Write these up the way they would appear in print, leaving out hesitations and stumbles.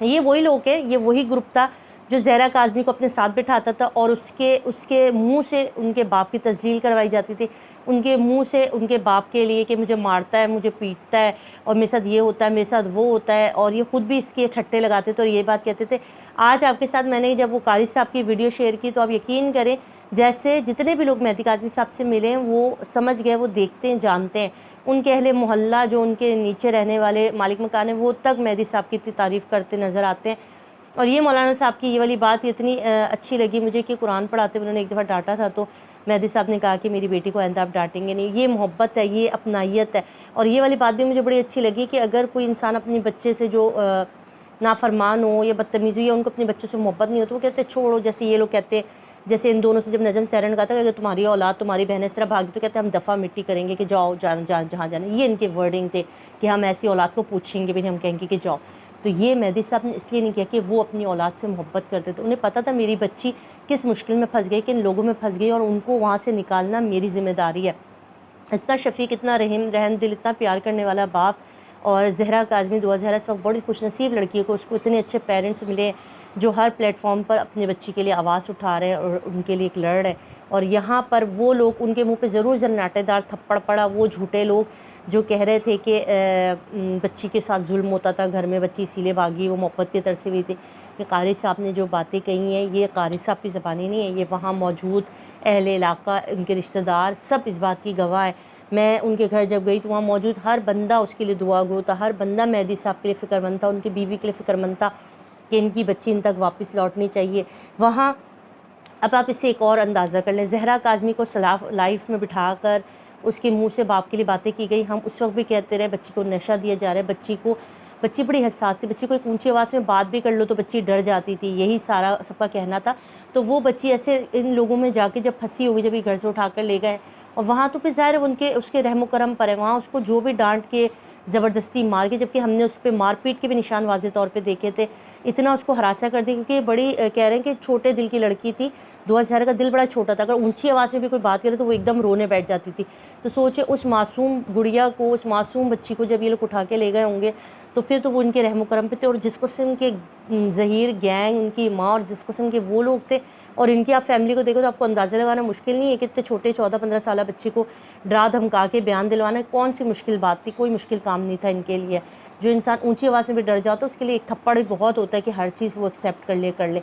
یہ وہی لوگ ہیں، یہ وہی گروپ تھا جو زہرا کاظمی کو اپنے ساتھ بٹھاتا تھا اور اس کے منہ سے ان کے باپ کی تذلیل کروائی جاتی تھی، ان کے منہ سے ان کے باپ کے لیے کہ مجھے مارتا ہے، مجھے پیٹتا ہے، اور میرے ساتھ یہ ہوتا ہے، میرے ساتھ وہ ہوتا ہے، اور یہ خود بھی اس کے ٹھٹے لگاتے تھے اور یہ بات کہتے تھے۔ آج آپ کے ساتھ میں نے جب وہ قاری صاحب کی ویڈیو شیئر کی تو آپ یقین کریں جیسے جتنے بھی لوگ مہدی کاظمی صاحب سے ملے ہیں وہ سمجھ گئے، وہ دیکھتے ہیں، جانتے ہیں، ان کے اہل محلہ جو ان کے نیچے رہنے والے مالک مکان ہیں وہ تک مہدی صاحب کی اتنی تعریف کرتے نظر آتے ہیں۔ اور یہ مولانا صاحب کی یہ والی بات اتنی اچھی لگی مجھے کہ قرآن پڑھاتے ہوئے انہوں نے ایک دفعہ ڈانٹا تھا تو مہدی صاحب نے کہا کہ میری بیٹی کو آئندہ آپ ڈانٹیں گے نہیں۔ یہ محبت ہے، یہ اپنائیت ہے۔ اور یہ والی بات بھی مجھے بڑی اچھی لگی کہ اگر کوئی انسان اپنی بچے سے جو نافرمان ہو یا بدتمیزی یا ان کو اپنے بچوں سے محبت نہیں ہو تو وہ کہتے ہیں چھوڑو، جیسے یہ لوگ کہتے ہیں، جیسے ان دونوں سے جب نجم سیرن کہا تھا کہ جو تمہاری اولاد تمہاری بہنیں اس طرح بھاگی تو کہتے ہیں ہم دفعہ مٹی کریں گے کہ جاؤ جہاں جانا۔ یہ ان کے ورڈنگ تھے کہ ہم ایسی اولاد کو پوچھیں گے بھی، ہم کہیں گے کہ جاؤ۔ تو یہ مہدی صاحب نے اس لیے نہیں کیا کہ وہ اپنی اولاد سے محبت کرتے تھے، انہیں پتہ تھا میری بچی کس مشکل میں پھنس گئی، کن لوگوں میں پھنس گئی، اور ان کو وہاں سے نکالنا میری ذمہ داری ہے۔ اتنا شفیق، اتنا رحم دل، اتنا پیار کرنے والا باپ۔ اور زہرا کاظمی، دعا زہرا اس وقت بڑی خوش نصیب لڑکی ہے کہ اس کو اتنے اچھے پیرنٹس ملے جو ہر پلیٹ فارم پر اپنے بچی کے لیے آواز اٹھا رہے ہیں اور ان کے لیے ایک لڑ رہے ہیں۔ اور یہاں پر وہ لوگ ان کے منہ پہ ضرور زناٹے دار تھپڑ پڑا، وہ جھوٹے لوگ جو کہہ رہے تھے کہ بچی کے ساتھ ظلم ہوتا تھا گھر میں، بچی اسی لیے بھاگی، وہ محبت کی طرف سے ہوئی تھی۔ کہ قاری صاحب نے جو باتیں کہی ہیں یہ قاری صاحب کی زبانی نہیں ہے، یہ وہاں موجود اہل علاقہ، ان کے رشتہ دار سب اس بات کی گواہ ہیں۔ میں ان کے گھر جب گئی تو وہاں موجود ہر بندہ اس کے لیے دعا گو تھا، ہر بندہ مہدی صاحب کے لیے فکر مند تھا، ان کی بیوی کے لیے فکر مند تھا کہ ان کی بچی ان تک واپس لوٹنی چاہیے۔ وہاں اب آپ اس سے ایک اور اندازہ کر لیں، زہرا کاظمی کو لائف میں بٹھا کر اس کے منہ سے باپ کے لیے باتیں کی گئی۔ ہم اس وقت بھی کہتے رہے بچی کو نشہ دیا جا رہا ہے، بچی بڑی حساس تھی، بچی کو ایک اونچی آواز میں بات بھی کر لو تو بچی ڈر جاتی تھی، یہی سارا سب کا کہنا تھا۔ تو وہ بچی ایسے ان لوگوں میں جا کے جب پھنسی ہوگی، جب یہ گھر سے اٹھا کر لے گئے، اور وہاں تو پھر ظاہر ہے اس کے رحم و کرم پر ہے، وہاں اس کو جو بھی ڈانٹ کے زبردستی مار کے، جبکہ ہم نے اس پہ مار پیٹ کے بھی نشان واضح طور پہ دیکھے تھے، اتنا اس کو ہراساں کر دیا کیونکہ یہ بڑی کہہ رہے ہیں کہ چھوٹے دل کی لڑکی تھی، دعا زہرا کا دل بڑا چھوٹا تھا، اگر اونچی آواز میں بھی کوئی بات کرے تو وہ ایک دم رونے بیٹھ جاتی تھی۔ تو سوچے اس معصوم گڑیا کو، اس معصوم بچی کو جب یہ لوگ اٹھا کے لے گئے ہوں گے تو پھر تو وہ ان کے رحم و کرم پہ تھے۔ اور جس قسم کے ظہیر گینگ ان کی ماں اور جس قسم کے وہ لوگ تھے، اور ان کی آپ فیملی کو دیکھو تو آپ کو اندازہ لگانا مشکل نہیں ہے کہ اتنے چھوٹے 14-15 سالہ بچے کو ڈرا دھمکا کے بیان دلوانا کون سی مشکل بات تھی، کوئی مشکل کام نہیں تھا ان کے لیے۔ جو انسان اونچی آواز میں بھی ڈر جاتا ہے اس کے لیے ایک تھپڑ ہی بہت ہوتا ہے کہ ہر چیز وہ ایکسیپٹ کر لے۔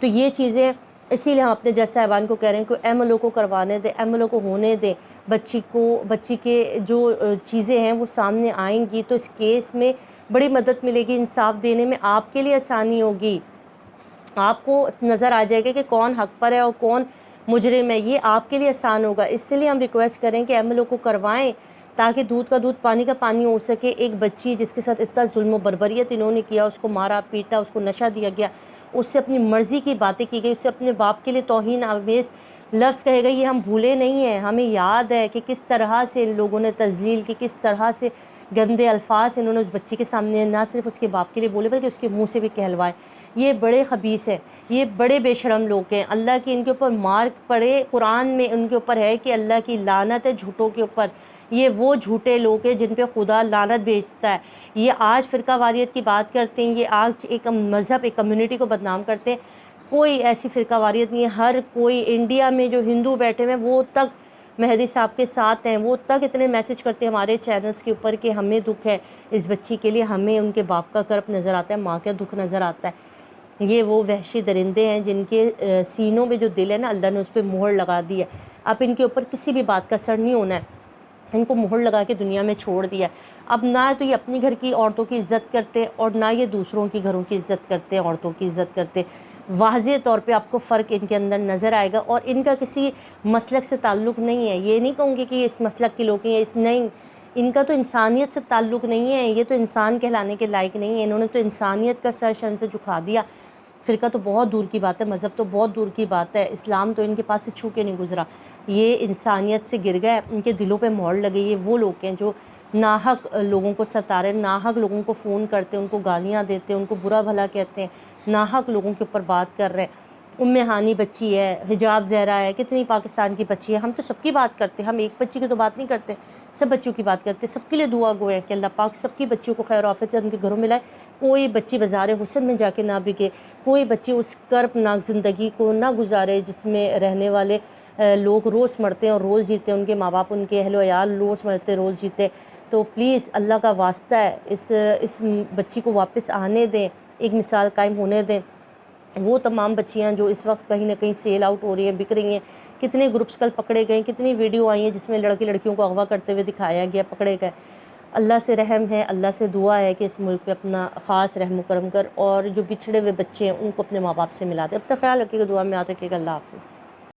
تو یہ چیزیں اسی لیے ہم اپنے جج صاحبان کو کہہ رہے ہیں کہ ایم ایل او کو کروانے دیں، ایم ایل او کو ہونے دیں، بچی کے جو چیزیں ہیں وہ سامنے آئیں گی تو اس کیس میں بڑی مدد ملے گی، انصاف دینے میں آپ کے لیے آسانی ہوگی، آپ کو نظر آ جائے گا کہ کون حق پر ہے اور کون مجرم ہے، یہ آپ کے لیے آسان ہوگا۔ اس لیے ہم ریکویسٹ کریں کہ ایم ایل او کو کروائیں تاکہ دودھ کا دودھ پانی کا پانی ہو سکے۔ ایک بچی جس کے ساتھ اتنا ظلم و بربریت انہوں نے کیا، اس کو مارا پیٹا، اس کو نشہ دیا گیا، اس سے اپنی مرضی کی باتیں کی گئی، اس سے اپنے باپ کے لیے توہین آمیز لفظ کہے گا، یہ ہم بھولے نہیں ہیں، ہمیں یاد ہے کہ کس طرح سے ان لوگوں نے تذلیل کی، کس طرح سے گندے الفاظ انہوں نے اس بچی کے سامنے نہ صرف اس کے باپ کے لیے بولے بلکہ اس کے منہ سے بھی کہلوائے۔ یہ بڑے خبیث ہیں، یہ بڑے بے شرم لوگ ہیں، اللہ کی ان کے اوپر مار پڑے۔ قرآن میں ان کے اوپر ہے کہ اللہ کی لعنت ہے جھوٹوں کے اوپر، یہ وہ جھوٹے لوگ ہیں جن پہ خدا لعنت بھیجتا ہے۔ یہ آج فرقہ واریت کی بات کرتے ہیں، یہ آج ایک مذہب، ایک کمیونٹی کو بدنام کرتے ہیں۔ کوئی ایسی فرقہ واریت نہیں ہے، ہر کوئی انڈیا میں جو ہندو بیٹھے ہوئے ہیں وہ تک مہدی صاحب کے ساتھ ہیں، وہ تک اتنے میسج کرتے ہیں ہمارے چینلز کے اوپر کہ ہمیں دکھ ہے اس بچی کے لیے، ہمیں ان کے باپ کا کرب نظر آتا ہے، ماں کا دکھ نظر آتا ہے۔ یہ وہ وحشی درندے ہیں جن کے سینوں میں جو دل ہے نا، اللہ نے اس پہ مہر لگا دی ہے، اب ان کے اوپر کسی بھی بات کا اثر نہیں ہونا ہے، ان کو مہر لگا کے دنیا میں چھوڑ دیا۔ اب نہ تو یہ اپنی گھر کی عورتوں کی عزت کرتے اور نہ یہ دوسروں کی گھروں کی عزت کرتے، عورتوں کی عزت کرتے۔ واضح طور پہ آپ کو فرق ان کے اندر نظر آئے گا، اور ان کا کسی مسلک سے تعلق نہیں ہے، یہ نہیں کہوں گی کہ یہ اس مسلک کے لوگ ہیں، نہیں، ان کا تو انسانیت سے تعلق نہیں ہے، یہ تو انسان کہلانے کے لائق نہیں ہے، انہوں نے تو انسانیت کا سر شرم سے جھکا دیا۔ فرقہ تو بہت دور کی بات ہے، مذہب تو بہت دور کی بات ہے، اسلام تو ان کے پاس سے چھو کے نہیں گزرا، یہ انسانیت سے گر گئے، ان کے دلوں پہ مہر لگے۔ یہ وہ لوگ ہیں جو ناحق لوگوں کو ستارے، ناحق لوگوں کو فون کرتے ہیں، ان کو گالیاں دیتے ہیں، ان کو برا بھلا کہتے ہیں، ناحق لوگوں کے اوپر بات کر رہے ہیں۔ ہانی بچی ہے، حجاب زہرا ہے، کتنی پاکستان کی بچی ہے، ہم تو سب کی بات کرتے ہیں، ہم ایک بچی کی تو بات نہیں کرتے، سب بچوں کی بات کرتے ہیں، سب کے لیے دعا گو ہیں کہ اللہ پاک سب کی بچیوں کو خیر و عافیت ان کے گھروں میں لائے، کوئی بچی بازار حسن میں جا کے نہ بکے، کوئی بچی اس کربناک زندگی کو نہ گزارے جس میں رہنے والے لوگ روز مرتے ہیں اور روز جیتے ہیں، ان کے ماں باپ ان کے اہل و عیال روز مرتے روز جیتے۔ تو پلیز اللہ کا واسطہ ہے اس بچی کو واپس آنے دیں، ایک مثال قائم ہونے دیں۔ وہ تمام بچیاں جو اس وقت کہیں نہ کہیں سیل آؤٹ ہو رہی ہیں، بک رہی ہیں، کتنے گروپس کل پکڑے گئے، کتنی ویڈیو آئی ہیں جس میں لڑکے لڑکیوں کو اغوا کرتے ہوئے دکھایا گیا، پکڑے گئے۔ اللہ سے رحم ہے، اللہ سے دعا ہے کہ اس ملک پہ اپنا خاص رحم و کرم کر، اور جو بچھڑے ہوئے بچے ہیں ان کو اپنے ماں باپ سے ملا دے۔ اب تک خیال رکھیے گا، دعا میں یاد رکھیے گا، اللہ حافظ۔